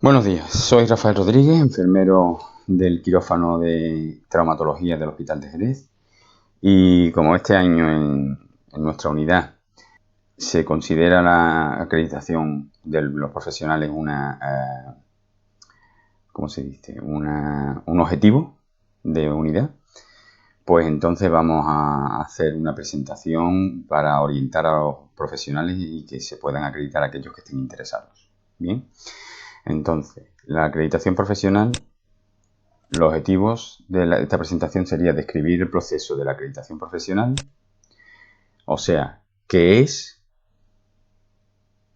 Buenos días, soy Rafael Rodríguez, enfermero del quirófano de traumatología del Hospital de Jerez, y como este año en nuestra unidad se considera la acreditación de los profesionales ¿cómo se dice? Un objetivo de unidad, pues entonces vamos a hacer una presentación para orientar a los profesionales y que se puedan acreditar a aquellos que estén interesados. Bien, entonces, la acreditación profesional, los objetivos de esta presentación sería describir el proceso de la acreditación profesional, o sea, qué es,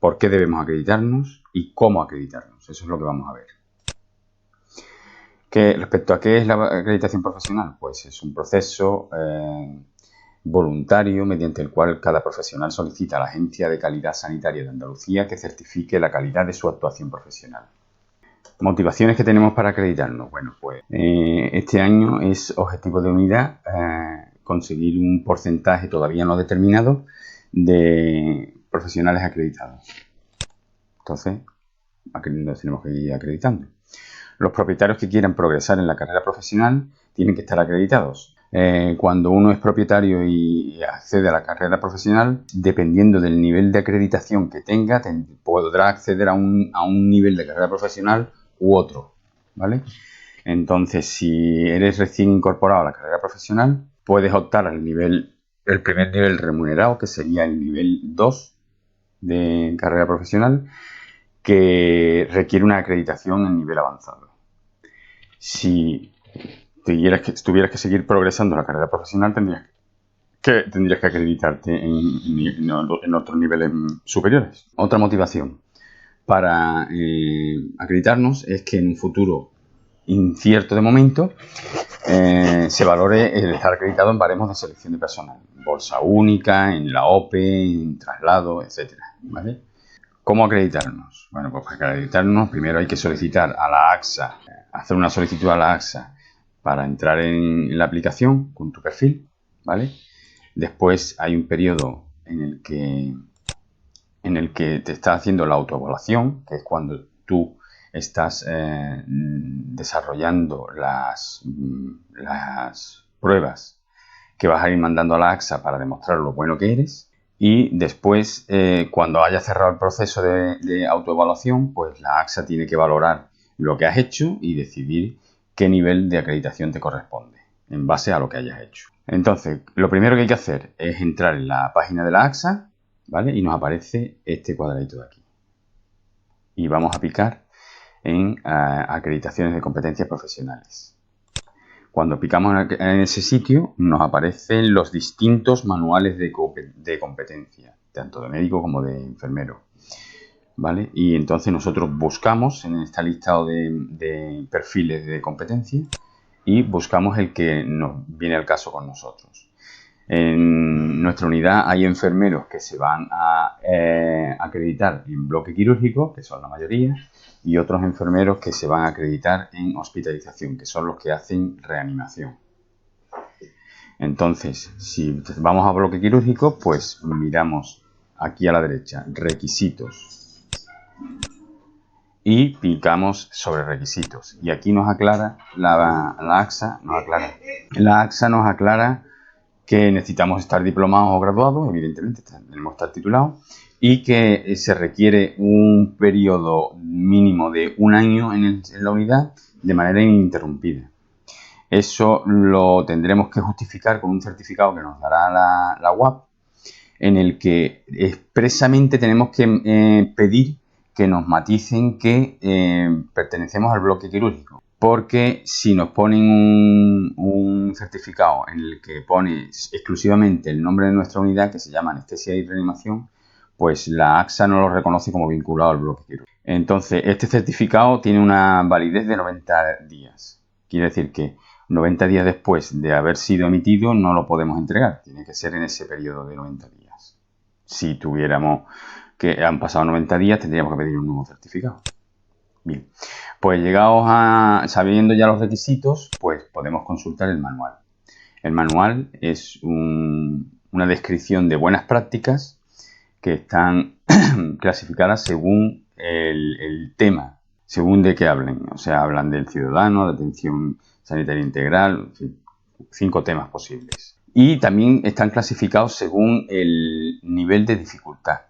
por qué debemos acreditarnos y cómo acreditarnos. Eso es lo que vamos a ver. Respecto a qué es la acreditación profesional, pues es un proceso voluntario mediante el cual cada profesional solicita a la Agencia de Calidad Sanitaria de Andalucía que certifique la calidad de su actuación profesional. Motivaciones que tenemos para acreditarnos. Bueno, pues este año es objetivo de unidad conseguir un porcentaje todavía no determinado de profesionales acreditados. Entonces, nos tenemos que ir acreditando. Los propietarios que quieran progresar en la carrera profesional tienen que estar acreditados. Cuando uno es propietario y accede a la carrera profesional, dependiendo del nivel de acreditación que tenga, podrá acceder a un nivel de carrera profesional u otro, ¿vale? Entonces, si eres recién incorporado a la carrera profesional, puedes optar al el primer nivel remunerado, que sería el nivel 2 de carrera profesional, que requiere una acreditación en nivel avanzado. Si tuvieras que seguir progresando en la carrera profesional, tendrías que acreditarte en otros niveles superiores. Otra motivación para acreditarnos es que en un futuro incierto de momento se valore el estar acreditado en baremos de selección de personal, bolsa única, en la OPE, en traslado, etcétera, ¿vale? ¿Cómo acreditarnos? Bueno, pues para acreditarnos primero hay que solicitar a la AXA, hacer una solicitud a la AXA para entrar en la aplicación con tu perfil, ¿vale? Después hay un periodo en el que te está haciendo la autoevaluación, que es cuando tú estás desarrollando las pruebas que vas a ir mandando a la AXA para demostrar lo bueno que eres. Y después, cuando haya cerrado el proceso de autoevaluación, pues la AXA tiene que valorar lo que has hecho y decidir qué nivel de acreditación te corresponde en base a lo que hayas hecho. Entonces, lo primero que hay que hacer es entrar en la página de la AXA, ¿vale? Y nos aparece este cuadradito de aquí. Y vamos a picar en acreditaciones de competencias profesionales. Cuando picamos en ese sitio, nos aparecen los distintos manuales de competencia, tanto de médico como de enfermero, ¿vale? Y entonces nosotros buscamos en este listado de perfiles de competencia y buscamos el que nos viene al caso con nosotros. En nuestra unidad hay enfermeros que se van a acreditar en bloque quirúrgico, que son la mayoría, y otros enfermeros que se van a acreditar en hospitalización, que son los que hacen reanimación. Entonces, si vamos a bloque quirúrgico, pues miramos aquí a la derecha, requisitos, y picamos sobre requisitos. Y aquí nos aclara, la AXA nos aclara que necesitamos estar diplomados o graduados, evidentemente tenemos que estar titulados, y que se requiere un periodo mínimo de un año en la unidad de manera ininterrumpida. Eso lo tendremos que justificar con un certificado que nos dará la UAP, en el que expresamente tenemos que pedir que nos maticen que pertenecemos al bloque quirúrgico. Porque si nos ponen un certificado en el que pone exclusivamente el nombre de nuestra unidad, que se llama anestesia y reanimación, pues la AXA no lo reconoce como vinculado al bloque quirúrgico. Entonces, este certificado tiene una validez de 90 días. Quiere decir que 90 días después de haber sido emitido no lo podemos entregar. Tiene que ser en ese periodo de 90 días. Si tuviéramos que han pasado 90 días, tendríamos que pedir un nuevo certificado. Bien, pues sabiendo ya los requisitos, pues podemos consultar el manual. El manual es una descripción de buenas prácticas que están clasificadas según el tema. según de qué hablen. O sea, hablan del ciudadano, de atención sanitaria integral, en fin, 5 temas posibles. Y también están clasificados según el nivel de dificultad.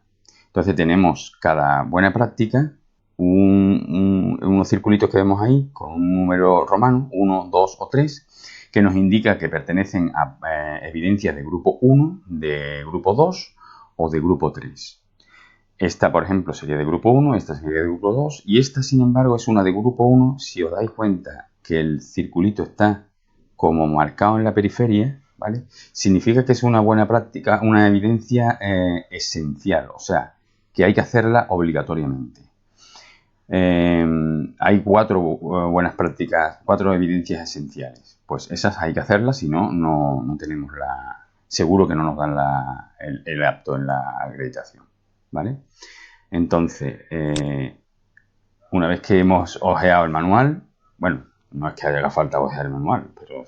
Entonces tenemos cada buena práctica, unos circulitos que vemos ahí con un número romano, 1, 2 o 3, que nos indica que pertenecen a evidencias de grupo 1, de grupo 2 o de grupo 3. Esta, por ejemplo, sería de grupo 1, esta sería de grupo 2 y esta, sin embargo, es una de grupo 1. Si os dais cuenta que el circulito está como marcado en la periferia, ¿vale? Significa que es una buena práctica, una evidencia esencial, o sea, que hay que hacerla obligatoriamente. Hay 4 buenas prácticas, 4 evidencias esenciales. Pues esas hay que hacerlas, si no, no tenemos la... Seguro que no nos dan el apto en la acreditación, ¿vale? Entonces, una vez que hemos ojeado el manual, bueno, no es que haya falta ojear el manual, pero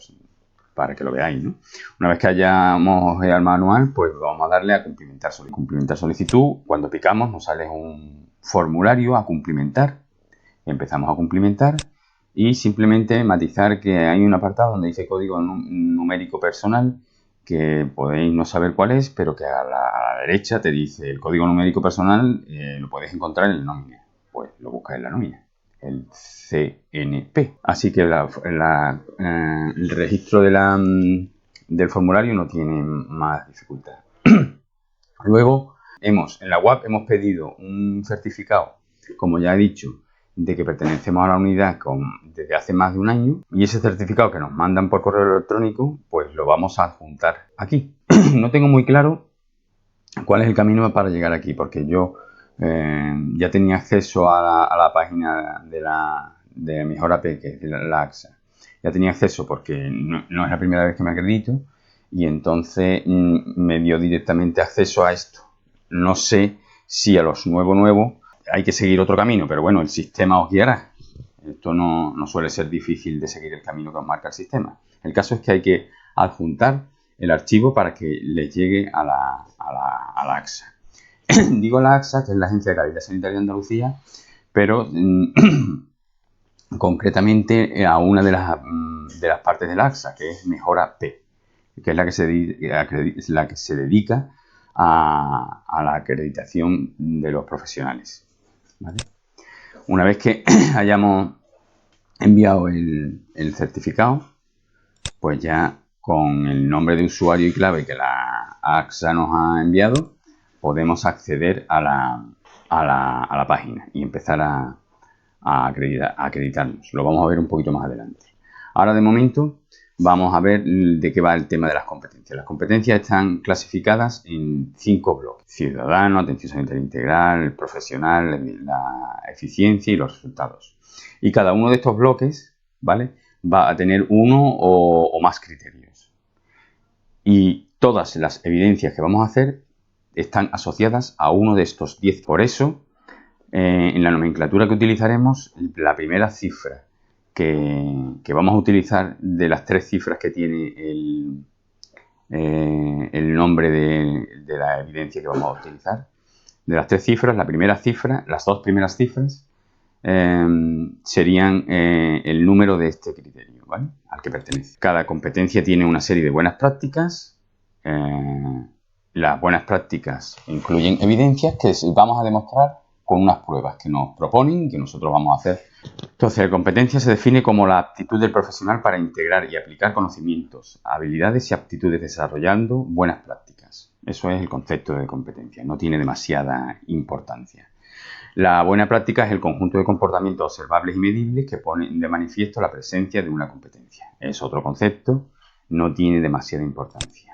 para que lo veáis, ¿no? Una vez que hayamos ojeado el manual, pues vamos a darle a cumplimentar solicitud. Cumplimentar solicitud, cuando picamos nos sale un formulario a cumplimentar. Empezamos a cumplimentar y simplemente matizar que hay un apartado donde dice código numérico personal, que podéis no saber cuál es, pero que a la derecha te dice el código numérico personal, lo podéis encontrar en la nómina. Pues lo buscáis en la nómina, el CNP. Así que el registro del formulario no tiene más dificultad. Luego, en la web hemos pedido un certificado, como ya he dicho, de que pertenecemos a la unidad desde hace más de un año, y ese certificado que nos mandan por correo electrónico, pues lo vamos a adjuntar aquí. No tengo muy claro cuál es el camino para llegar aquí, porque yo ya tenía acceso a la página de Mejor AP, que es la AXA. Ya tenía acceso porque no es la primera vez que me acredito, y entonces me dio directamente acceso a esto. No sé si a los nuevos hay que seguir otro camino, pero bueno, el sistema os guiará. Esto no suele ser difícil de seguir el camino que os marca el sistema. El caso es que hay que adjuntar el archivo para que les llegue a la AXA. Digo la AXA, que es la Agencia de Calidad Sanitaria de Andalucía, pero concretamente a una de las partes de la AXA, que es Mejora P, que es la que se dedica a la acreditación de los profesionales, ¿vale? Una vez que hayamos enviado el certificado, pues ya con el nombre de usuario y clave que la AXA nos ha enviado, podemos acceder a la página y empezar a acreditarnos. Lo vamos a ver un poquito más adelante. Ahora, de momento, vamos a ver de qué va el tema de las competencias. Las competencias están clasificadas en 5 bloques: ciudadano, atención sanitaria integral, el profesional, la eficiencia y los resultados. Y cada uno de estos bloques, ¿vale?, va a tener uno o más criterios. Y todas las evidencias que vamos a hacer están asociadas a uno de estos 10. Por eso, en la nomenclatura que utilizaremos, la primera cifra que vamos a utilizar de las 3 cifras que tiene el nombre de la evidencia que vamos a utilizar, de las 3 cifras, la primera cifra, las 2 primeras cifras serían el número de este criterio, ¿vale?, al que pertenece. Cada competencia tiene una serie de buenas prácticas. Las buenas prácticas incluyen evidencias que vamos a demostrar con unas pruebas que nos proponen y que nosotros vamos a hacer. Entonces, la competencia se define como la aptitud del profesional para integrar y aplicar conocimientos, habilidades y aptitudes desarrollando buenas prácticas. Eso es el concepto de competencia, no tiene demasiada importancia. La buena práctica es el conjunto de comportamientos observables y medibles que ponen de manifiesto la presencia de una competencia. Es otro concepto, no tiene demasiada importancia.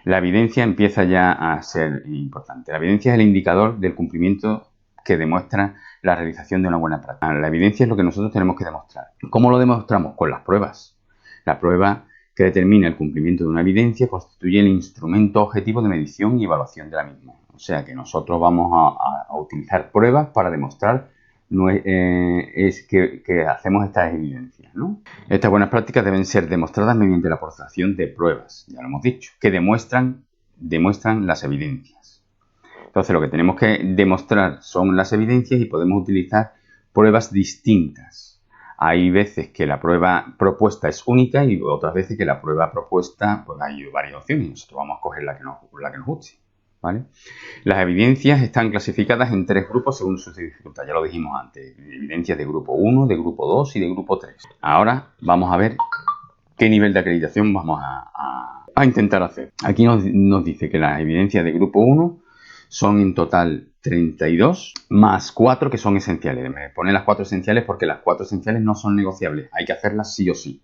La evidencia empieza ya a ser importante. La evidencia es el indicador del cumplimiento que demuestra la realización de una buena práctica. La evidencia es lo que nosotros tenemos que demostrar. ¿Cómo lo demostramos? Con las pruebas. La prueba que determina el cumplimiento de una evidencia constituye el instrumento objetivo de medición y evaluación de la misma. O sea que nosotros vamos a utilizar pruebas para demostrar que hacemos estas evidencias, ¿no? Estas buenas prácticas deben ser demostradas mediante la aportación de pruebas, ya lo hemos dicho, que demuestran las evidencias. Entonces, lo que tenemos que demostrar son las evidencias y podemos utilizar pruebas distintas. Hay veces que la prueba propuesta es única y otras veces que la prueba propuesta, pues hay varias opciones. Nosotros vamos a coger la que nos guste, ¿vale? Las evidencias están clasificadas en 3 grupos según su dificultad. Ya lo dijimos antes. Evidencias de grupo 1, de grupo 2 y de grupo 3. Ahora vamos a ver qué nivel de acreditación vamos a intentar hacer. Aquí nos dice que las evidencias de grupo 1 son en total 32, más 4 que son esenciales. Me pone las 4 esenciales porque las 4 esenciales no son negociables. Hay que hacerlas sí o sí.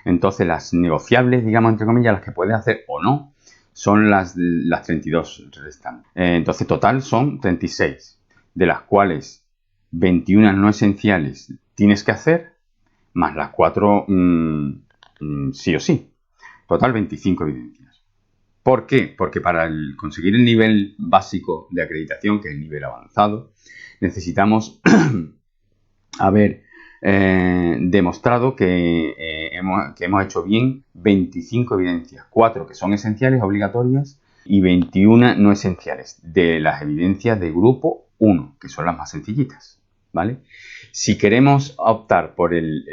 Entonces, las negociables, digamos, entre comillas, las que puedes hacer o no, son las 32 restantes. Entonces, total son 36, de las cuales 21 no esenciales tienes que hacer, más las 4 sí o sí. Total, 25 evidencias. ¿Por qué? Porque para conseguir el nivel básico de acreditación, que es el nivel avanzado, necesitamos haber demostrado que hemos hecho bien 25 evidencias, 4 que son esenciales, obligatorias, y 21 no esenciales, de las evidencias de grupo 1, que son las más sencillitas, ¿vale? Si queremos optar por el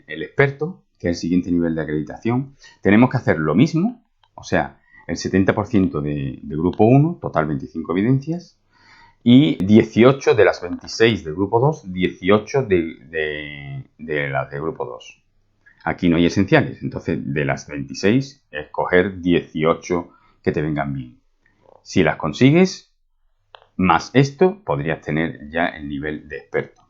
experto, que es el siguiente nivel de acreditación, tenemos que hacer lo mismo, o sea, el 70% de grupo 1, total 25 evidencias, y 18 de las 26 del grupo 2, 18 de las de grupo 2. Aquí no hay esenciales, entonces de las 26, escoger 18 que te vengan bien. Si las consigues, más esto, podrías tener ya el nivel de experto.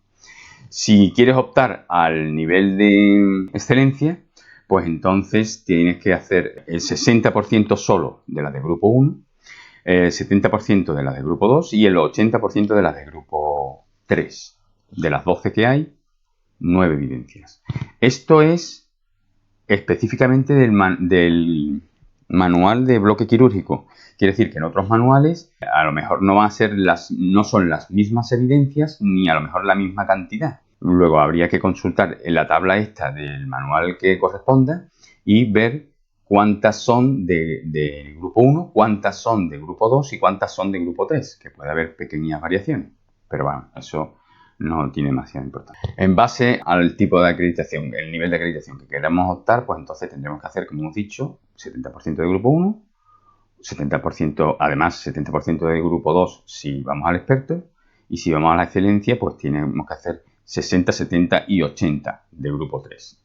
Si quieres optar al nivel de excelencia, pues entonces tienes que hacer el 60% solo de las de grupo 1, el 70% de las de grupo 2 y el 80% de las de grupo 3. De las 12 que hay, 9 evidencias. Esto es específicamente del manual de bloque quirúrgico. Quiere decir que en otros manuales a lo mejor no son las mismas evidencias ni a lo mejor la misma cantidad. Luego habría que consultar en la tabla esta del manual que corresponda y ver cuántas son de grupo 1, cuántas son de grupo 2 y cuántas son de grupo 3, que puede haber pequeñas variaciones. Pero bueno, eso no tiene demasiada importancia. En base al tipo de acreditación, el nivel de acreditación que queramos optar, pues entonces tendremos que hacer, como hemos dicho, 70% de grupo 1, 70%, además 70% de grupo 2 si vamos al experto, y si vamos a la excelencia, pues tenemos que hacer 60, 70 y 80 de grupo 3.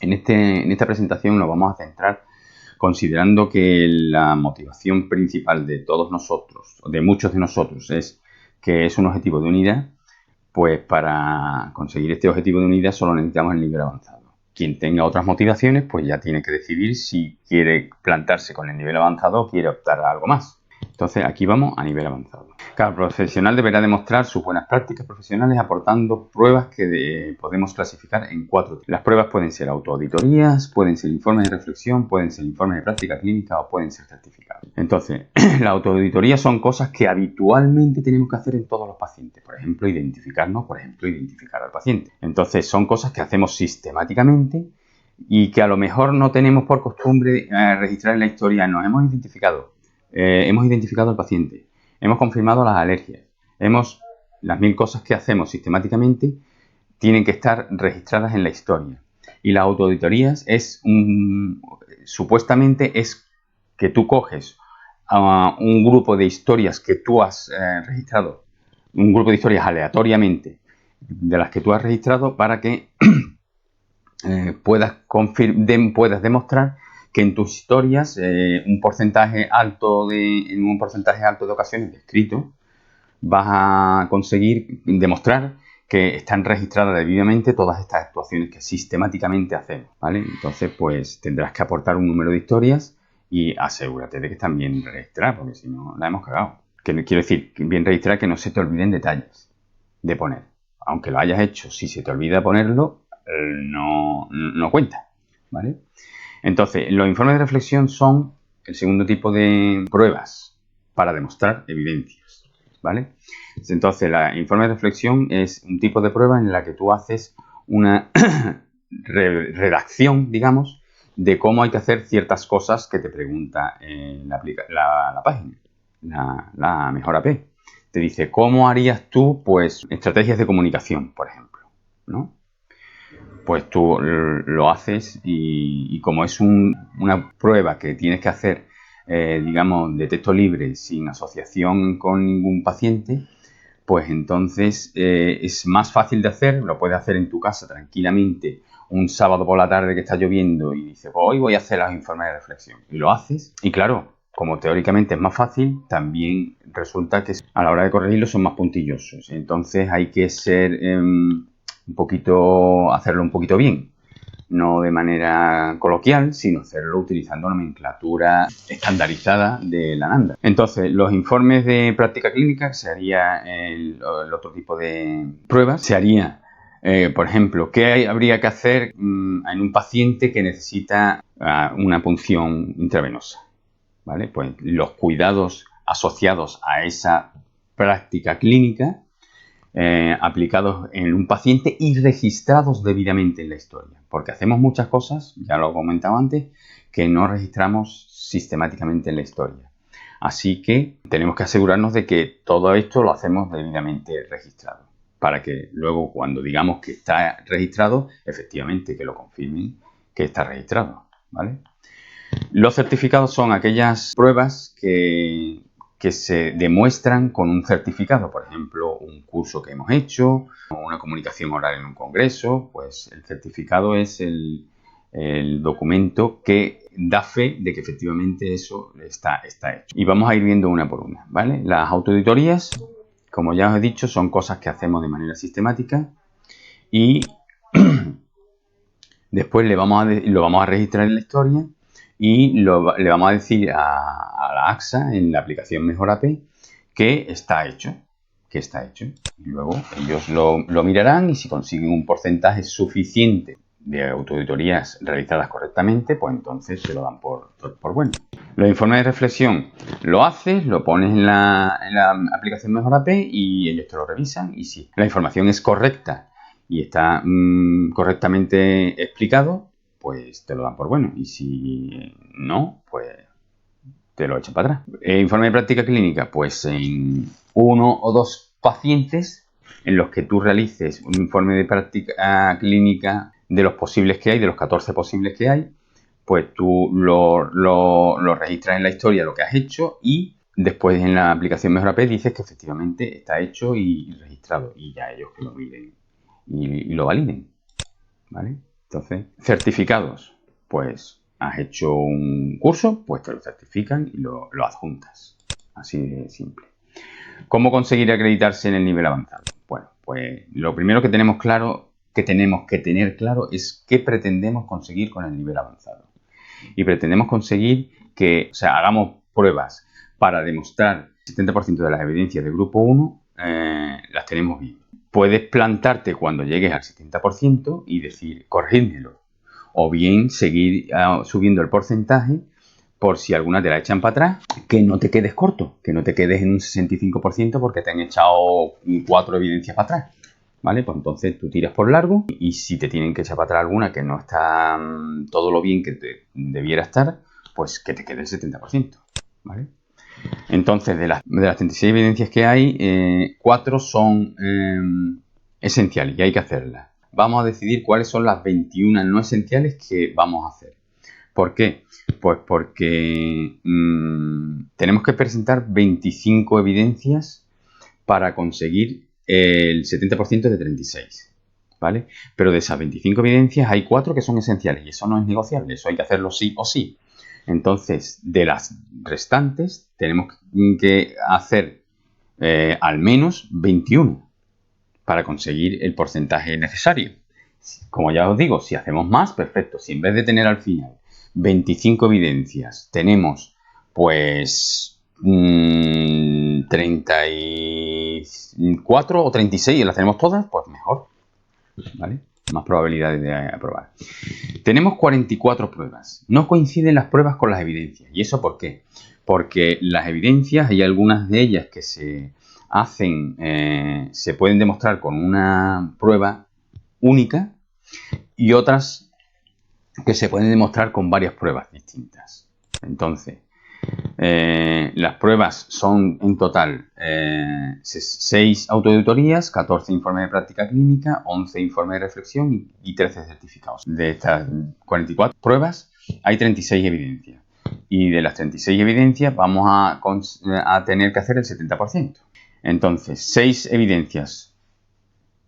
En esta presentación nos vamos a centrar considerando que la motivación principal de todos nosotros, de muchos de nosotros, es que es un objetivo de unidad. Pues para conseguir este objetivo de unidad solo necesitamos el nivel avanzado. Quien tenga otras motivaciones, pues ya tiene que decidir si quiere plantarse con el nivel avanzado o quiere optar a algo más. Entonces aquí vamos a nivel avanzado. Cada profesional deberá demostrar sus buenas prácticas profesionales aportando pruebas que podemos clasificar en 4 tipos. Las pruebas pueden ser autoauditorías, pueden ser informes de reflexión, pueden ser informes de práctica clínica o pueden ser certificados. Entonces, las autoauditorías son cosas que habitualmente tenemos que hacer en todos los pacientes. Por ejemplo, identificar al paciente. Entonces, son cosas que hacemos sistemáticamente y que a lo mejor no tenemos por costumbre registrar en la historia. Nos hemos identificado al paciente, hemos confirmado las alergias, las 1000 cosas que hacemos sistemáticamente tienen que estar registradas en la historia. Y las autoauditorías supuestamente es que tú coges a un grupo de historias que tú has registrado, un grupo de historias aleatoriamente de las que tú has registrado para que puedas demostrar que en tus historias en un porcentaje alto de ocasiones descrito vas a conseguir demostrar que están registradas debidamente todas estas actuaciones que sistemáticamente hacemos, ¿vale? Entonces, pues tendrás que aportar un número de historias y asegúrate de que están bien registradas, porque si no, la hemos cagado. Quiero decir, bien registrar, que no se te olviden detalles de poner. Aunque lo hayas hecho, si se te olvida ponerlo, no cuenta, ¿vale? Entonces, los informes de reflexión son el segundo tipo de pruebas para demostrar evidencias, ¿vale? Entonces, el informe de reflexión es un tipo de prueba en la que tú haces una redacción, digamos, de cómo hay que hacer ciertas cosas que te pregunta la página, la mejor AP. te dice, ¿cómo harías tú, pues, estrategias de comunicación, por ejemplo, ¿no? Pues tú lo haces y como es una prueba que tienes que hacer, digamos, de texto libre, sin asociación con ningún paciente, pues entonces es más fácil de hacer, lo puedes hacer en tu casa tranquilamente, un sábado por la tarde que está lloviendo y dices, pues hoy voy a hacer los informes de reflexión. Y lo haces. Y claro, como teóricamente es más fácil, también resulta que a la hora de corregirlo son más puntillosos. Entonces hay que ser hacerlo un poquito bien. No de manera coloquial, sino hacerlo utilizando nomenclatura estandarizada de la NANDA. Entonces, los informes de práctica clínica, se haría el otro tipo de pruebas, se haría, por ejemplo, ¿qué habría que hacer en un paciente que necesita una punción intravenosa? ¿Vale? Pues los cuidados asociados a esa práctica clínica aplicados en un paciente y registrados debidamente en la historia. Porque hacemos muchas cosas, ya lo he comentado antes, que no registramos sistemáticamente en la historia. Así que tenemos que asegurarnos de que todo esto lo hacemos debidamente registrado. Para que luego cuando digamos que está registrado, efectivamente que lo confirmen que está registrado. ¿Vale? Los certificados son aquellas pruebas que se demuestran con un certificado, por ejemplo, un curso que hemos hecho, o una comunicación oral en un congreso, pues el certificado es el documento que da fe de que efectivamente eso está hecho. Y vamos a ir viendo una por una, ¿vale? Las autoauditorías, como ya os he dicho, son cosas que hacemos de manera sistemática y después lo vamos a registrar en la historia y le vamos a decir a la AXA en la aplicación Mejor AP que está hecho. Y luego ellos lo mirarán y si consiguen un porcentaje suficiente de autoauditorías realizadas correctamente, pues entonces se lo dan por bueno. Los informes de reflexión lo haces, lo pones en la aplicación Mejor AP y ellos te lo revisan y si la información es correcta y está correctamente explicado, pues te lo dan por bueno. Y si no, pues te lo echan para atrás. Informe de práctica clínica, pues en 1 o 2 pacientes en los que tú realices un informe de práctica clínica de los posibles que hay, de los 14 posibles que hay, pues tú lo registras en la historia lo que has hecho y después en la aplicación Mejor AP dices que efectivamente está hecho y registrado y ya ellos que lo miren y lo validen, ¿vale? Entonces, certificados, pues has hecho un curso, pues te lo certifican y lo adjuntas. Así de simple. ¿Cómo conseguir acreditarse en el nivel avanzado? Bueno, pues lo primero que tenemos que tener claro es qué pretendemos conseguir con el nivel avanzado. Y pretendemos conseguir que, hagamos pruebas para demostrar el 70% de las evidencias del grupo 1 las tenemos bien. Puedes plantarte cuando llegues al 70% y decir, corrígmelo. O bien seguir subiendo el porcentaje por si alguna te la echan para atrás, que no te quedes corto, que no te quedes en un 65% porque te han echado 4 evidencias para atrás. ¿Vale? Pues entonces tú tiras por largo y si te tienen que echar para atrás alguna que no está todo lo bien que debiera estar, pues que te quede el 70%. ¿Vale? Entonces, de las 36 evidencias que hay, 4 son esenciales y hay que hacerlas. Vamos a decidir cuáles son las 21 no esenciales que vamos a hacer. ¿Por qué? Pues porque tenemos que presentar 25 evidencias para conseguir el 70% de 36. ¿Vale? Pero de esas 25 evidencias hay 4 que son esenciales y eso no es negociable, eso hay que hacerlo sí o sí. Entonces, de las restantes, tenemos que hacer al menos 21 para conseguir el porcentaje necesario. Como ya os digo, si hacemos más, perfecto. Si en vez de tener al final 25 evidencias, tenemos pues 34 o 36 y las tenemos todas, pues mejor. ¿Vale? Más probabilidades de aprobar. Tenemos 44 pruebas. No coinciden las pruebas con las evidencias. ¿Y eso por qué? Porque las evidencias, hay algunas de ellas que se hacen, se pueden demostrar con una prueba única y otras que se pueden demostrar con varias pruebas distintas. Entonces, Las pruebas son en total 6 autoauditorías, 14 informes de práctica clínica, 11 informes de reflexión y 13 certificados. De estas 44 pruebas hay 36 evidencias. Y de las 36 evidencias vamos a tener que hacer el 70%. Entonces, 6 evidencias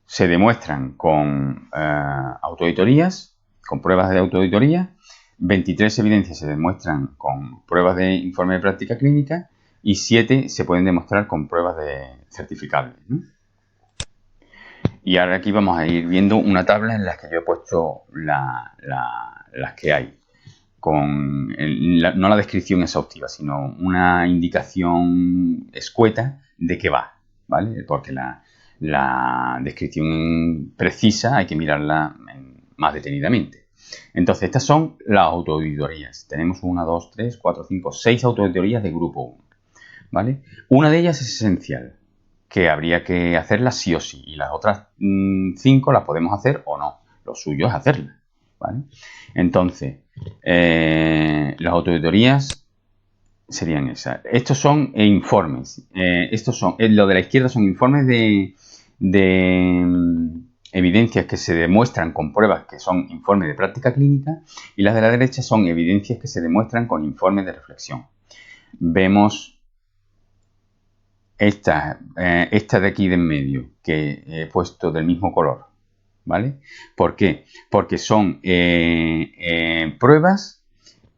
se demuestran con autoauditorías, con pruebas de autoauditoría. 23 evidencias se demuestran con pruebas de informe de práctica clínica y 7 se pueden demostrar con pruebas de certificables, ¿no? Y ahora aquí vamos a ir viendo una tabla en la que yo he puesto las que hay, con no la descripción exhaustiva, sino una indicación escueta de qué va, ¿vale? Porque la descripción precisa hay que mirarla más detenidamente. Entonces, estas son las autoauditorías. Tenemos 1, 2, 3, 4, 5, 6 autoauditorías de grupo 1, ¿vale? Una de ellas es esencial, que habría que hacerla sí o sí, y las otras 5 las podemos hacer o no. Lo suyo es hacerlas, ¿vale? Entonces, las autoauditorías serían esas. Estos son informes. Estos son, lo de la izquierda son informes de evidencias que se demuestran con pruebas que son informes de práctica clínica, y las de la derecha son evidencias que se demuestran con informes de reflexión. Vemos esta de aquí de en medio, que he puesto del mismo color, ¿vale? ¿Por qué? Porque son pruebas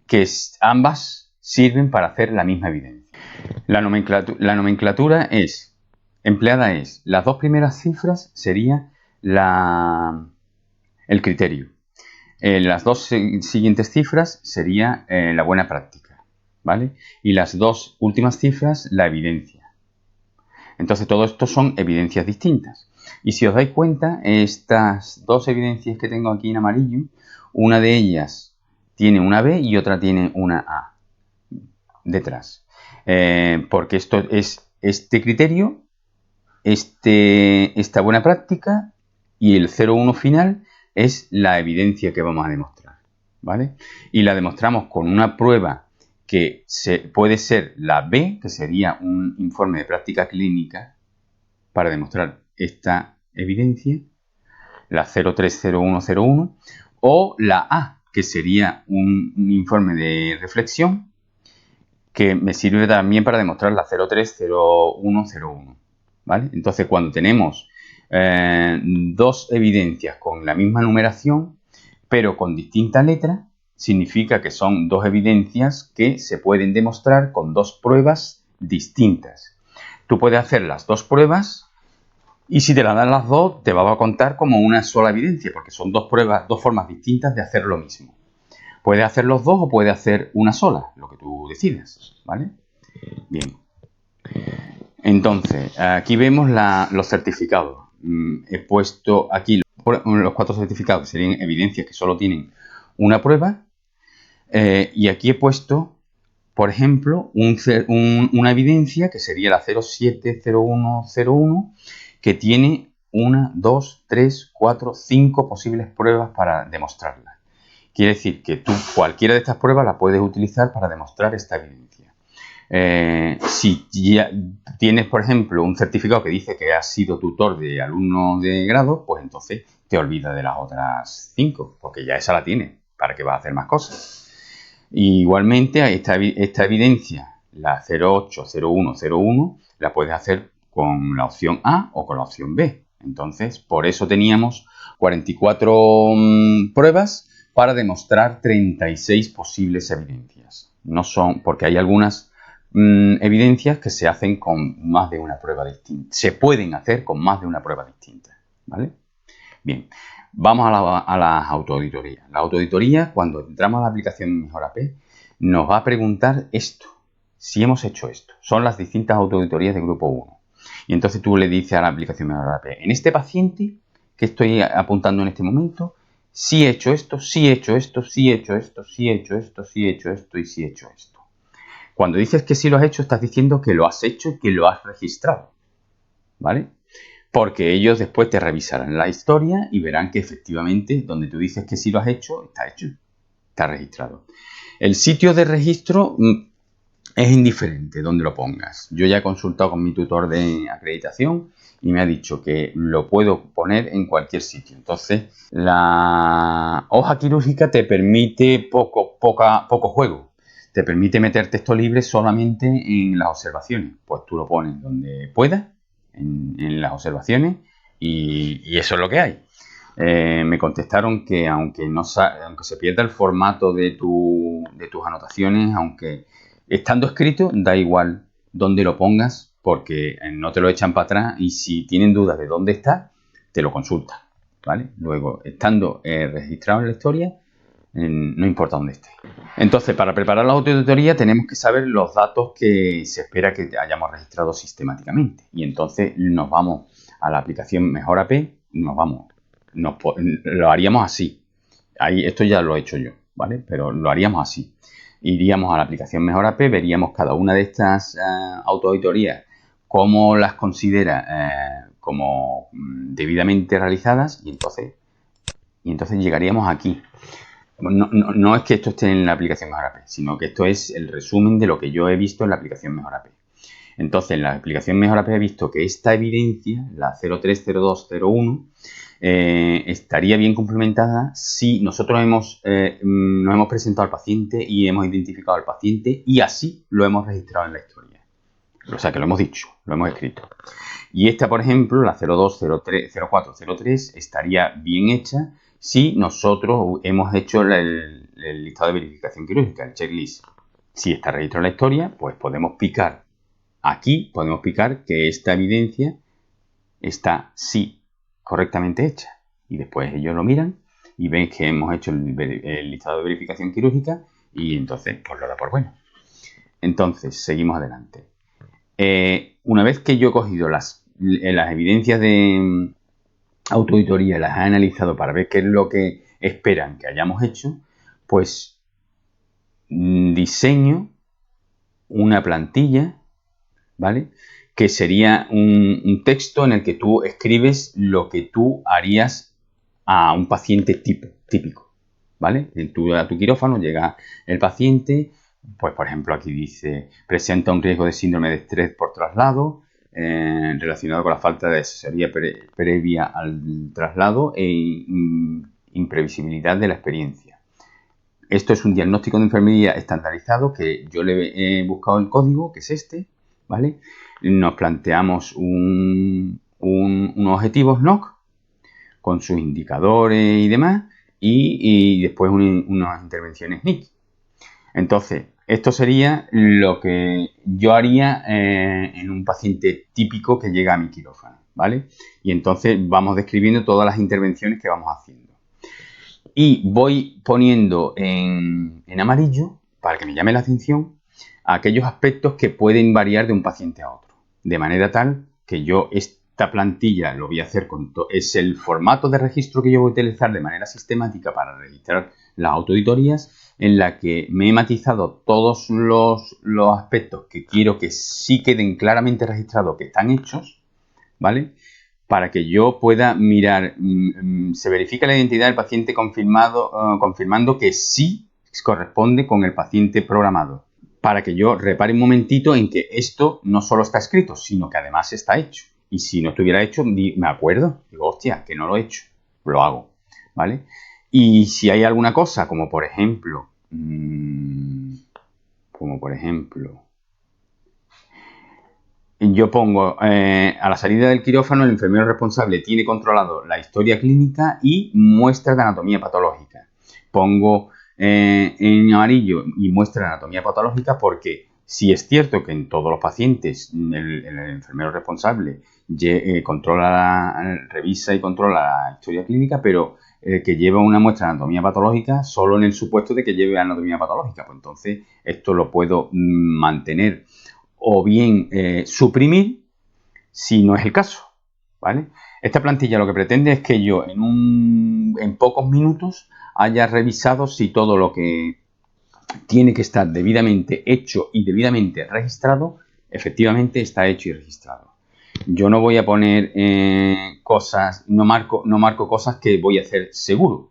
que ambas sirven para hacer la misma evidencia. La nomenclatura empleada es, las dos primeras cifras sería el criterio. Las dos siguientes cifras sería la buena práctica, ¿vale? Y las dos últimas cifras, la evidencia. Entonces, todo esto son evidencias distintas. Y si os dais cuenta, estas dos evidencias que tengo aquí en amarillo, una de ellas tiene una B y otra tiene una A detrás. Porque esto es este criterio, esta buena práctica, y el 0,1 final es la evidencia que vamos a demostrar, ¿vale? Y la demostramos con una prueba que puede ser la B, que sería un informe de práctica clínica para demostrar esta evidencia, la 030101, o la A, que sería un informe de reflexión que me sirve también para demostrar la 030101, ¿vale? Entonces, cuando tenemos dos evidencias con la misma numeración, pero con distintas letras, significa que son dos evidencias que se pueden demostrar con dos pruebas distintas. Tú puedes hacer las dos pruebas y si te las dan las dos, te va a contar como una sola evidencia, porque son dos pruebas, dos formas distintas de hacer lo mismo. Puedes hacer los dos o puedes hacer una sola, lo que tú decidas, ¿vale? Bien. Entonces, aquí vemos los certificados. He puesto aquí los 4 certificados, que serían evidencias que solo tienen una prueba. Y aquí he puesto, por ejemplo, una evidencia que sería la 070101, que tiene 1, 2, 3, 4, 5 posibles pruebas para demostrarla. Quiere decir que tú cualquiera de estas pruebas la puedes utilizar para demostrar esta evidencia. Si ya tienes, por ejemplo, un certificado que dice que has sido tutor de alumnos de grado, pues entonces te olvidas de las otras 5, porque ya esa la tienes. ¿Para qué vas a hacer más cosas? Y igualmente, esta evidencia, la 080101, la puedes hacer con la opción A o con la opción B. Entonces, por eso teníamos 44 pruebas para demostrar 36 posibles evidencias. No son, porque hay algunas evidencias que se hacen con más de una prueba distinta. Se pueden hacer con más de una prueba distinta, ¿vale? Bien, vamos a las autoauditorías. La autoauditoría, cuando entramos a la aplicación Mejora P, nos va a preguntar esto, si hemos hecho esto. Son las distintas autoauditorías de grupo 1. Y entonces tú le dices a la aplicación Mejora P, en este paciente que estoy apuntando en este momento, sí he hecho esto, sí he hecho esto, sí he hecho esto, sí he hecho esto, sí he hecho esto y sí he hecho esto. Cuando dices que sí lo has hecho, estás diciendo que lo has hecho y que lo has registrado, ¿vale? Porque ellos después te revisarán la historia y verán que efectivamente donde tú dices que sí lo has hecho, está registrado. El sitio de registro es indiferente dónde lo pongas. Yo ya he consultado con mi tutor de acreditación y me ha dicho que lo puedo poner en cualquier sitio. Entonces, la hoja quirúrgica te permite poco juego. Te permite meter texto libre solamente en las observaciones. Pues tú lo pones donde puedas, en las observaciones, y eso es lo que hay. Me contestaron que aunque se pierda el formato de tus anotaciones, aunque estando escrito, da igual dónde lo pongas, porque no te lo echan para atrás, y si tienen dudas de dónde está, te lo consultan, ¿vale? Luego, estando registrado en la historia, no importa dónde esté. Entonces, para preparar la autoauditoría tenemos que saber los datos que se espera que hayamos registrado sistemáticamente. Y entonces nos vamos a la aplicación Mejor AP, lo haríamos así. Esto ya lo he hecho yo, ¿vale? Pero lo haríamos así. Iríamos a la aplicación Mejor AP, veríamos cada una de estas autoauditorías, cómo las considera como debidamente realizadas, y entonces llegaríamos aquí. No es que esto esté en la aplicación Mejor AP, sino que esto es el resumen de lo que yo he visto en la aplicación Mejor AP. Entonces, en la aplicación Mejor AP he visto que esta evidencia, la 030201, estaría bien complementada si nosotros nos hemos presentado al paciente y hemos identificado al paciente y así lo hemos registrado en la historia. O sea, que lo hemos dicho, lo hemos escrito. Y esta, por ejemplo, la 020403, estaría bien hecha si nosotros hemos hecho el listado de verificación quirúrgica, el checklist. Si está registrado en la historia, pues podemos picar aquí, que esta evidencia está sí correctamente hecha. Y después ellos lo miran y ven que hemos hecho el listado de verificación quirúrgica y entonces pues lo da por bueno. Entonces, seguimos adelante. Una vez que yo he cogido las evidencias de autoauditoría, las he analizado para ver qué es lo que esperan que hayamos hecho, pues diseño una plantilla, ¿vale? Que sería un texto en el que tú escribes lo que tú harías a un paciente típico, ¿vale? A tu quirófano llega el paciente, pues por ejemplo aquí dice, presenta un riesgo de síndrome de estrés por traslado, relacionado con la falta de asesoría previa al traslado e imprevisibilidad de la experiencia. Esto es un diagnóstico de enfermería estandarizado que yo le he buscado el código, que es este, ¿vale? Nos planteamos unos objetivos NOC con sus indicadores y demás, y después unas intervenciones NIC. Entonces, esto sería lo que yo haría en un paciente típico que llega a mi quirófano, ¿vale? Y entonces vamos describiendo todas las intervenciones que vamos haciendo. Y voy poniendo en amarillo, para que me llame la atención, aquellos aspectos que pueden variar de un paciente a otro. De manera tal que yo esta plantilla lo voy a hacer es el formato de registro que yo voy a utilizar de manera sistemática para registrar las autoauditorías, en la que me he matizado todos los aspectos que quiero que sí queden claramente registrados, que están hechos, ¿vale? Para que yo pueda mirar, se verifica la identidad del paciente confirmando que sí corresponde con el paciente programado. Para que yo repare un momentito en que esto no solo está escrito, sino que además está hecho. Y si no estuviera hecho, me acuerdo, digo, hostia, que no lo he hecho, lo hago, ¿vale? Y si hay alguna cosa, como por ejemplo, yo pongo a la salida del quirófano, el enfermero responsable tiene controlado la historia clínica y muestras de anatomía patológica. Pongo en amarillo y muestra de anatomía patológica porque si es cierto que en todos los pacientes el enfermero responsable revisa y controla la historia clínica, pero que lleva una muestra de anatomía patológica solo en el supuesto de que lleve anatomía patológica. Pues entonces esto lo puedo mantener o bien suprimir si no es el caso, ¿vale? Esta plantilla lo que pretende es que yo en pocos minutos haya revisado si todo lo que tiene que estar debidamente hecho y debidamente registrado, efectivamente está hecho y registrado. Yo no voy a poner cosas, no marco cosas que voy a hacer seguro,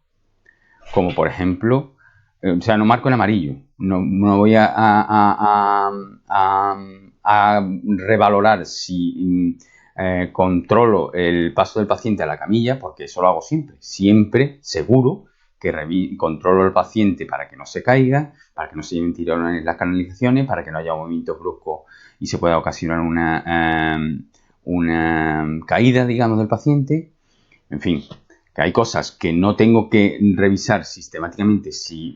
como por ejemplo o sea, no marco en amarillo, no voy a revalorar si controlo el paso del paciente a la camilla, porque eso lo hago siempre seguro que controlo al paciente para que no se caiga, para que no se lleven tirones en las canalizaciones, para que no haya movimientos bruscos y se pueda ocasionar una caída, digamos, del paciente. En fin, que hay cosas que no tengo que revisar sistemáticamente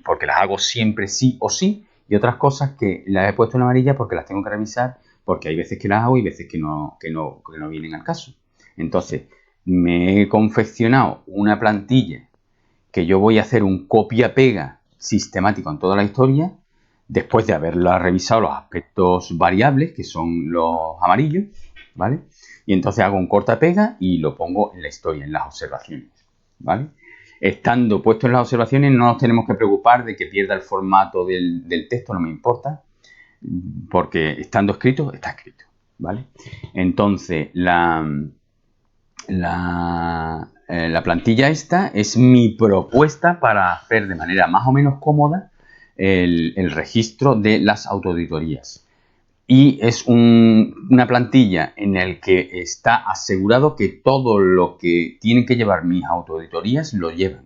porque las hago siempre sí o sí, y otras cosas que las he puesto en amarilla porque las tengo que revisar, porque hay veces que las hago y veces que no vienen al caso. Entonces, me he confeccionado una plantilla que yo voy a hacer un copia-pega sistemático en toda la historia, después de haberla revisado los aspectos variables, que son los amarillos, ¿vale? Y entonces hago un corta-pega y lo pongo en la historia, en las observaciones, ¿vale? Estando puesto en las observaciones no nos tenemos que preocupar de que pierda el formato del texto, no me importa, porque estando escrito, está escrito, ¿vale? Entonces, la plantilla esta es mi propuesta para hacer de manera más o menos cómoda el registro de las autoauditorías. Y es una plantilla en la que está asegurado que todo lo que tienen que llevar mis autoauditorías lo llevan.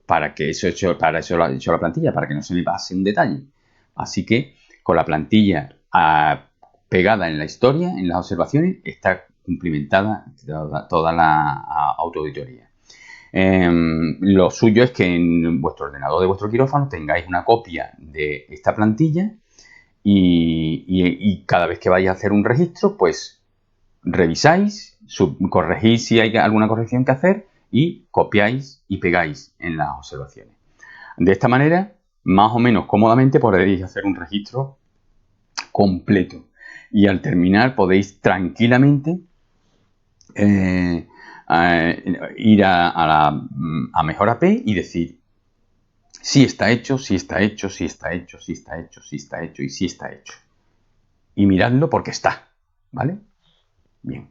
Para eso lo ha hecho la plantilla, para que no se me pase un detalle. Así que con la plantilla pegada en la historia, en las observaciones, está cumplimentada toda la autoauditoría. Lo suyo es que en vuestro ordenador de vuestro quirófano tengáis una copia de esta plantilla y cada vez que vayáis a hacer un registro, pues revisáis, corregís si hay alguna corrección que hacer y copiáis y pegáis en las observaciones. De esta manera, más o menos cómodamente podréis hacer un registro completo y al terminar podéis tranquilamente ir a Mejor AP y decir si está hecho, si está hecho, si está hecho, si está hecho, si está hecho y si está hecho. Y miradlo porque está, ¿vale? Bien.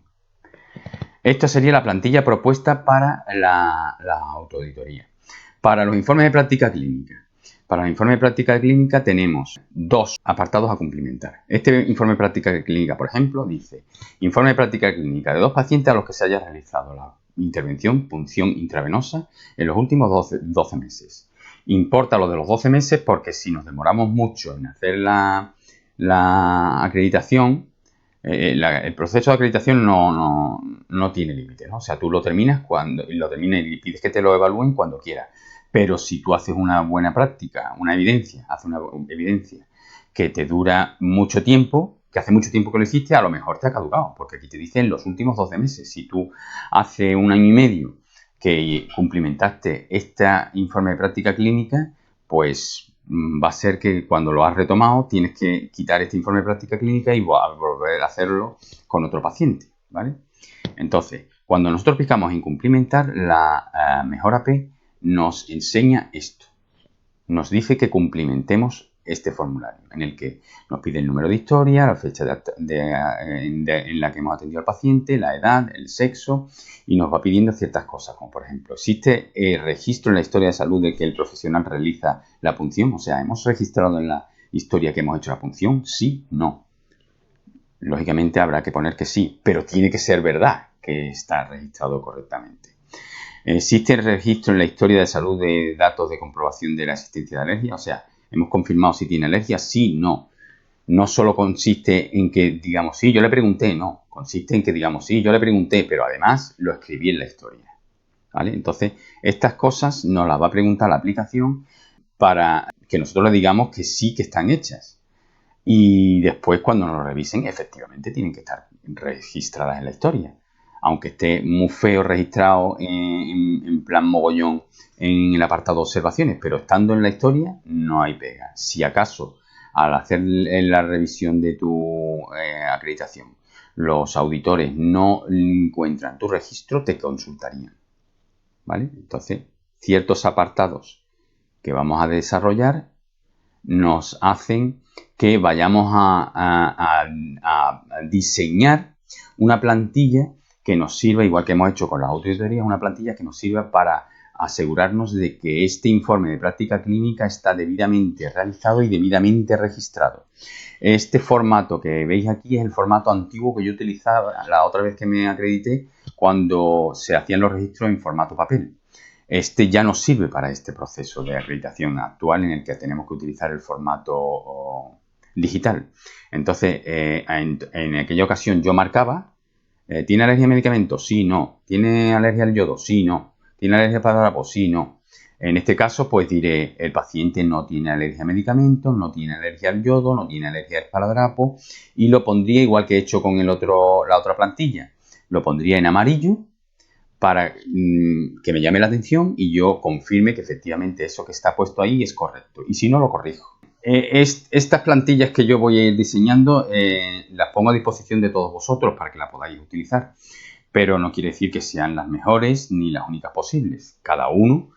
Esta sería la plantilla propuesta para la autoauditoría. Para los informes de práctica clínica. Para los informes de práctica clínica tenemos dos apartados a cumplimentar. Este informe de práctica clínica, por ejemplo, dice informe de práctica clínica de 2 pacientes a los que se haya realizado la intervención, punción intravenosa en los últimos 12 meses. Importa lo de los 12 meses porque si nos demoramos mucho en hacer la acreditación, el proceso de acreditación no tiene límite, ¿no? O sea, tú lo terminas y pides que te lo evalúen cuando quieras. Pero si tú haces una buena práctica, haces una evidencia que te dura mucho tiempo, que hace mucho tiempo que lo hiciste, a lo mejor te ha caducado, porque aquí te dicen los últimos 12 meses. Si tú hace 1 año y medio que cumplimentaste este informe de práctica clínica, pues va a ser que cuando lo has retomado tienes que quitar este informe de práctica clínica y volver a hacerlo con otro paciente, ¿vale? Entonces, cuando nosotros picamos en cumplimentar, la Mejor AP nos enseña esto. Nos dice que cumplimentemos este formulario en el que nos pide el número de historia, la fecha en la que hemos atendido al paciente, la edad, el sexo y nos va pidiendo ciertas cosas, como por ejemplo, ¿existe registro en la historia de salud de que el profesional realiza la punción? O sea, ¿hemos registrado en la historia que hemos hecho la punción? Sí, no. Lógicamente habrá que poner que sí, pero tiene que ser verdad que está registrado correctamente. ¿Existe el registro en la historia de salud de datos de comprobación de la existencia de alergia? O sea, ¿hemos confirmado si tiene alergia? Sí, no. No solo consiste en que digamos sí, yo le pregunté, no. Consiste en que digamos sí, yo le pregunté, pero además lo escribí en la historia, ¿vale? Entonces, estas cosas nos las va a preguntar la aplicación para que nosotros le digamos que sí que están hechas. Y después, cuando nos lo revisen, efectivamente tienen que estar registradas en la historia. Aunque esté muy feo registrado en plan mogollón en el apartado observaciones, pero estando en la historia no hay pega. Si acaso al hacer la revisión de tu acreditación los auditores no encuentran tu registro, te consultarían, ¿vale? Entonces, ciertos apartados que vamos a desarrollar nos hacen que vayamos a diseñar una plantilla que nos sirva, igual que hemos hecho con las auditorías, una plantilla que nos sirva para asegurarnos de que este informe de práctica clínica está debidamente realizado y debidamente registrado. Este formato que veis aquí es el formato antiguo que yo utilizaba la otra vez que me acredité cuando se hacían los registros en formato papel. Este ya no sirve para este proceso de acreditación actual en el que tenemos que utilizar el formato digital. Entonces, en aquella ocasión yo marcaba, ¿tiene alergia a medicamentos? Sí, no. ¿Tiene alergia al yodo? Sí, no. ¿Tiene alergia al esparadrapo? Sí, no. En este caso, pues diré, el paciente no tiene alergia a medicamentos, no tiene alergia al yodo, no tiene alergia al esparadrapo, y lo pondría igual que he hecho con la otra plantilla. Lo pondría en amarillo para que me llame la atención y yo confirme que efectivamente eso que está puesto ahí es correcto. Y si no, lo corrijo. Estas plantillas que yo voy a ir diseñando las pongo a disposición de todos vosotros para que las podáis utilizar. Pero no quiere decir que sean las mejores ni las únicas posibles. Cada uno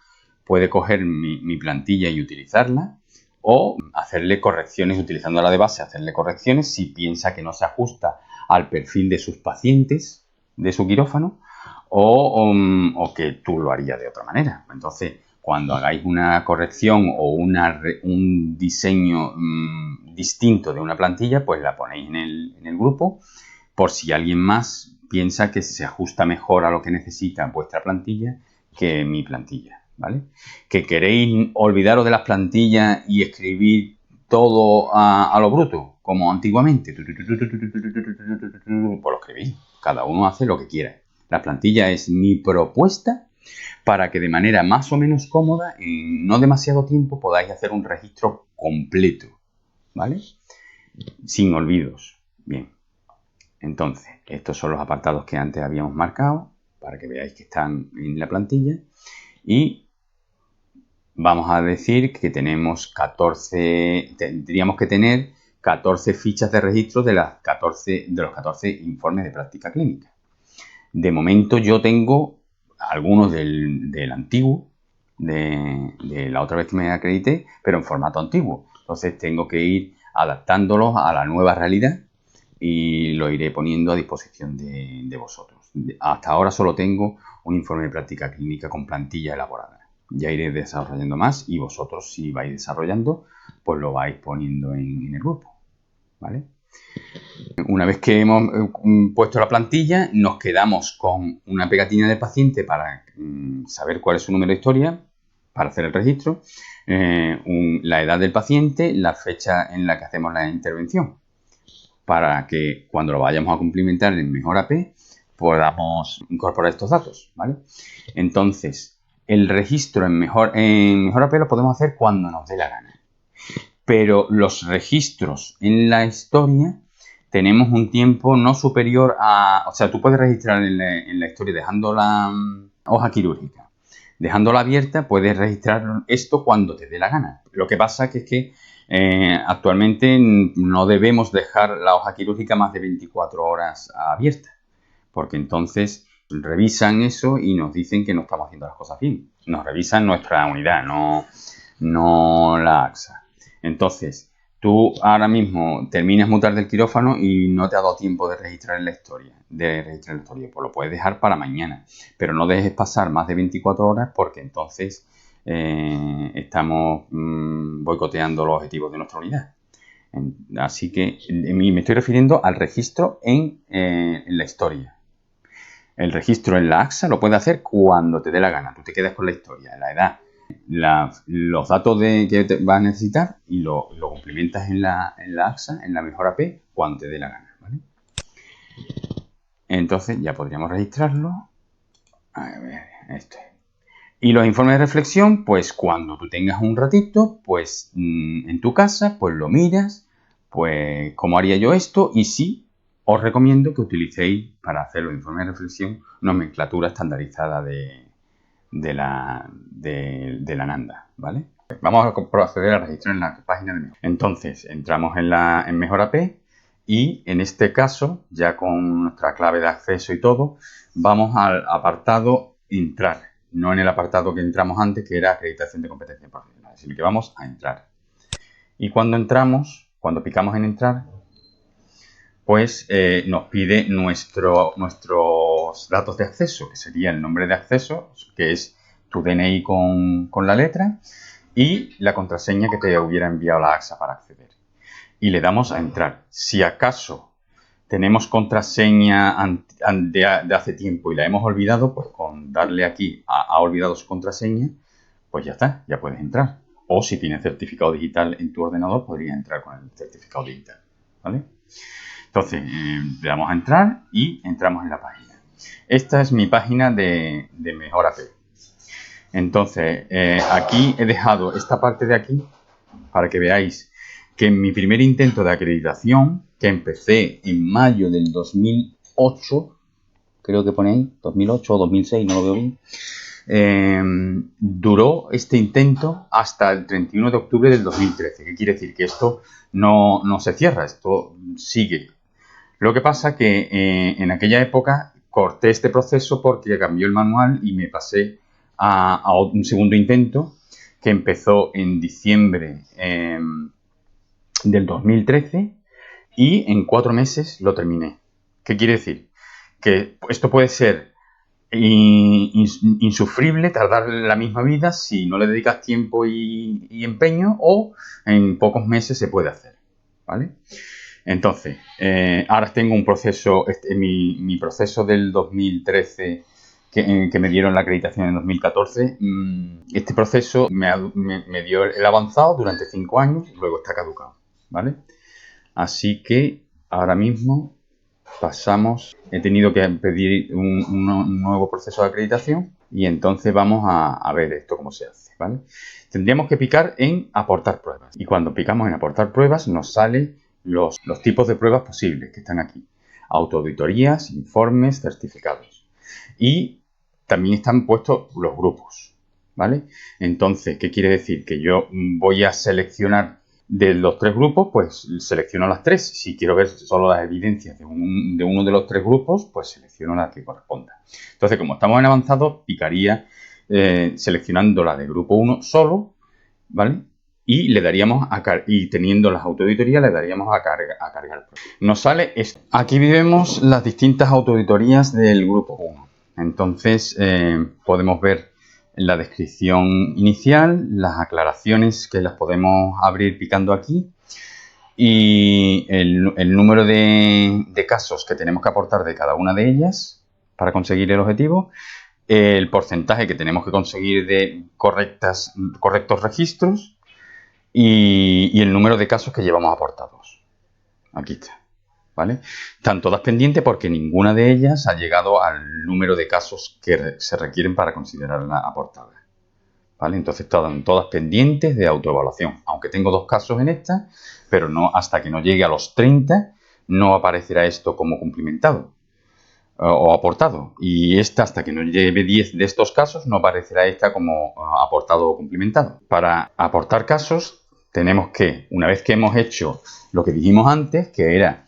puede coger mi plantilla y utilizarla o hacerle correcciones utilizándola de base, hacerle correcciones si piensa que no se ajusta al perfil de sus pacientes, de su quirófano, o que tú lo harías de otra manera. Entonces, cuando hagáis una corrección o un diseño distinto de una plantilla, pues la ponéis en el grupo por si alguien más piensa que se ajusta mejor a lo que necesita vuestra plantilla que mi plantilla, ¿vale? Que queréis olvidaros de las plantillas y escribir todo a lo bruto, como antiguamente, pues lo escribís. Cada uno hace lo que quiera. La plantilla es mi propuesta para que de manera más o menos cómoda, en no demasiado tiempo, podáis hacer un registro completo, ¿vale? Sin olvidos. Bien. Entonces, estos son los apartados que antes habíamos marcado para que veáis que están en la plantilla y vamos a decir que tendríamos que tener 14 fichas de registro de los 14 informes de práctica clínica. De momento yo tengo algunos del antiguo, de la otra vez que me acredité, pero en formato antiguo. Entonces tengo que ir adaptándolos a la nueva realidad y lo iré poniendo a disposición de vosotros. Hasta ahora solo tengo un informe de práctica clínica con plantilla elaborada. Ya iré desarrollando más y vosotros, si vais desarrollando, pues lo vais poniendo en el grupo, ¿vale? Una vez que hemos puesto la plantilla, nos quedamos con una pegatina del paciente para saber cuál es su número de historia, para hacer el registro, la edad del paciente, la fecha en la que hacemos la intervención, para que cuando lo vayamos a cumplimentar en Mejor AP podamos incorporar estos datos, ¿vale? Entonces, el registro en Mejor AP lo podemos hacer cuando nos dé la gana. Pero los registros en la historia tenemos un tiempo no superior a... O sea, tú puedes registrar en la historia dejando la hoja quirúrgica. Dejándola abierta, puedes registrar esto cuando te dé la gana. Lo que pasa es que actualmente no debemos dejar la hoja quirúrgica más de 24 horas abierta, porque entonces revisan eso y nos dicen que no estamos haciendo las cosas bien. Nos revisan nuestra unidad, no la AXA. Entonces, tú ahora mismo terminas muy tarde el quirófano y no te ha dado tiempo de registrar en la historia. Pues lo puedes dejar para mañana, pero no dejes pasar más de 24 horas porque entonces estamos boicoteando los objetivos de nuestra unidad. Así que me estoy refiriendo al registro en la historia. El registro en la AXA lo puedes hacer cuando te dé la gana. Tú te quedas con la historia, la edad, los datos que te vas a necesitar y lo complementas en la AXA, en la Mejor AP, cuando te dé la gana, ¿vale? Entonces ya podríamos registrarlo. A ver, esto es. Y los informes de reflexión, pues cuando tú tengas un ratito, pues en tu casa, pues lo miras, pues cómo haría yo esto, y sí, os recomiendo que utilicéis para hacer los informes de reflexión nomenclatura estandarizada de la NANDA, ¿vale? Vamos a proceder a registrar en la página de Mejor. Entonces, entramos en Mejor AP y en este caso, ya con nuestra clave de acceso y todo, vamos al apartado Entrar. No en el apartado que entramos antes, que era acreditación de competencias profesionales, sino que vamos a entrar. Y cuando entramos, cuando picamos en entrar, pues nos pide nuestros datos de acceso, que sería el nombre de acceso, que es tu DNI con la letra y la contraseña que te hubiera enviado la AXA para acceder. Y le damos a entrar. Si acaso tenemos contraseña de hace tiempo y la hemos olvidado, pues con darle aquí ha olvidado su contraseña, pues ya está, ya puedes entrar. O si tienes certificado digital en tu ordenador, podrías entrar con el certificado digital, ¿vale? Entonces, le damos a entrar y entramos en la página. Esta es mi página de Mejor AP. Entonces, aquí he dejado esta parte de aquí para que veáis que en mi primer intento de acreditación, que empecé en mayo del 2008, creo que pone ahí, 2008 o 2006, no lo veo bien, duró este intento hasta el 31 de octubre del 2013. ¿Qué quiere decir? Que esto no se cierra, esto sigue. Lo que pasa que en aquella época corté este proceso porque cambió el manual y me pasé a un segundo intento que empezó en diciembre del 2013 y en 4 meses lo terminé. ¿Qué quiere decir? Que esto puede ser insufrible, tardar la misma vida si no le dedicas tiempo y empeño, o en pocos meses se puede hacer, ¿vale? Entonces, ahora tengo un proceso, mi proceso del 2013 que me dieron la acreditación en 2014, este proceso me dio el avanzado durante 5 años, luego está caducado, ¿vale? Así que ahora mismo he tenido que pedir un nuevo proceso de acreditación y entonces vamos a ver esto cómo se hace, ¿vale? Tendríamos que picar en aportar pruebas y cuando picamos en aportar pruebas nos salen los tipos de pruebas posibles que están aquí: autoauditorías, informes, certificados, y también están puestos los grupos, ¿vale? Entonces, ¿qué quiere decir? Que yo voy a seleccionar de los 3 grupos, pues selecciono las 3. Si quiero ver solo las evidencias de uno de los 3 grupos, pues selecciono la que corresponda. Entonces, como estamos en avanzado, picaría seleccionando la de grupo 1 solo, ¿vale? Y le daríamos y teniendo las autoauditorías, le daríamos a cargar. Nos sale esto. Aquí vemos las distintas autoauditorías del grupo 1. Entonces, podemos ver en la descripción inicial las aclaraciones que las podemos abrir picando aquí y el número de casos que tenemos que aportar de cada una de ellas para conseguir el objetivo, el porcentaje que tenemos que conseguir de correctos registros y el número de casos que llevamos aportados. Aquí está. ¿Vale? Están todas pendientes porque ninguna de ellas ha llegado al número de casos que se requieren para considerarla aportada, ¿vale? Entonces están todas pendientes de autoevaluación, aunque tengo 2 casos en esta, pero no, hasta que no llegue a los 30 no aparecerá esto como cumplimentado o aportado, y esta, hasta que no lleve 10 de estos casos, no aparecerá esta como aportado o cumplimentado. Para aportar casos tenemos que, una vez que hemos hecho lo que dijimos antes, que era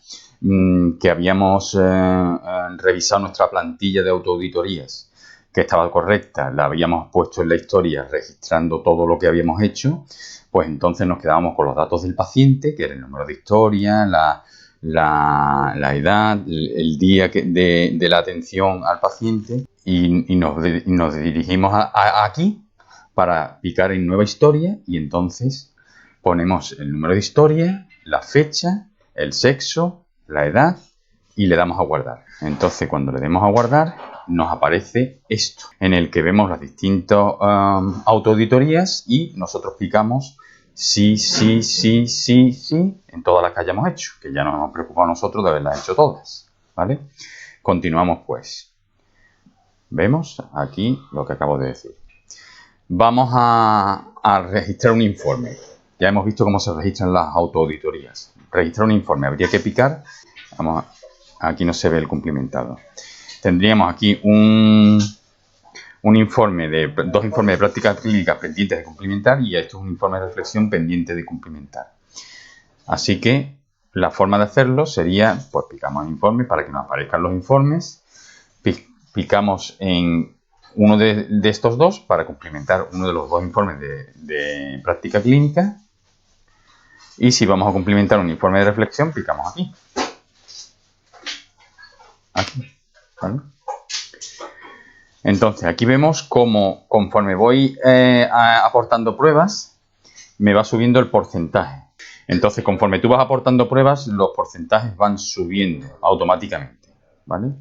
que habíamos revisado nuestra plantilla de autoauditorías, que estaba correcta, la habíamos puesto en la historia registrando todo lo que habíamos hecho, pues entonces nos quedábamos con los datos del paciente, que era el número de historia, la edad, el día de la atención al paciente, y nos dirigimos aquí para picar en nueva historia y entonces ponemos el número de historia, la fecha, el sexo, la edad y le damos a guardar. Entonces, cuando le demos a guardar, nos aparece esto, en el que vemos las distintas autoauditorías y nosotros picamos sí en todas las que hayamos hecho, que ya nos hemos preocupado nosotros de haberlas hecho todas, ¿vale? Continuamos pues. Vemos aquí lo que acabo de decir. Vamos a registrar un informe. Ya hemos visto cómo se registran las autoauditorías. Registrar un informe, habría que picar. Aquí no se ve el cumplimentado. Tendríamos aquí un informe de 2 informes de prácticas clínicas pendientes de cumplimentar y esto es un informe de reflexión pendiente de cumplimentar. Así que la forma de hacerlo sería, pues picamos en informe para que nos aparezcan los informes, picamos en uno de estos 2 para cumplimentar uno de los 2 informes de práctica clínica, y si vamos a cumplimentar un informe de reflexión, picamos aquí, ¿vale? Entonces, aquí vemos cómo conforme voy aportando pruebas, me va subiendo el porcentaje. Entonces, conforme tú vas aportando pruebas, los porcentajes van subiendo automáticamente, ¿vale?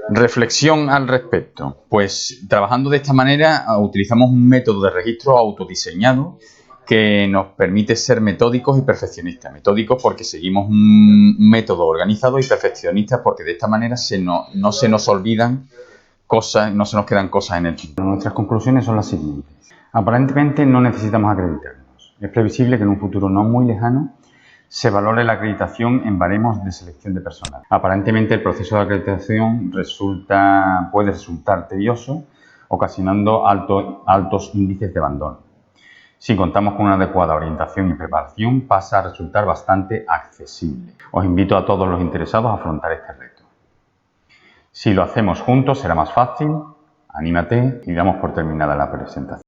Reflexión al respecto. Pues trabajando de esta manera utilizamos un método de registro autodiseñado que nos permite ser metódicos y perfeccionistas. Metódicos porque seguimos un método organizado y perfeccionistas porque de esta manera no se nos olvidan cosas, no se nos quedan cosas en el tiempo. Nuestras conclusiones son las siguientes. Aparentemente no necesitamos acreditarnos. Es previsible que en un futuro no muy lejano se valore la acreditación en baremos de selección de personal. Aparentemente el proceso de acreditación puede resultar tedioso, ocasionando altos índices de abandono. Si contamos con una adecuada orientación y preparación, pasa a resultar bastante accesible. Os invito a todos los interesados a afrontar este reto. Si lo hacemos juntos será más fácil, anímate y damos por terminada la presentación.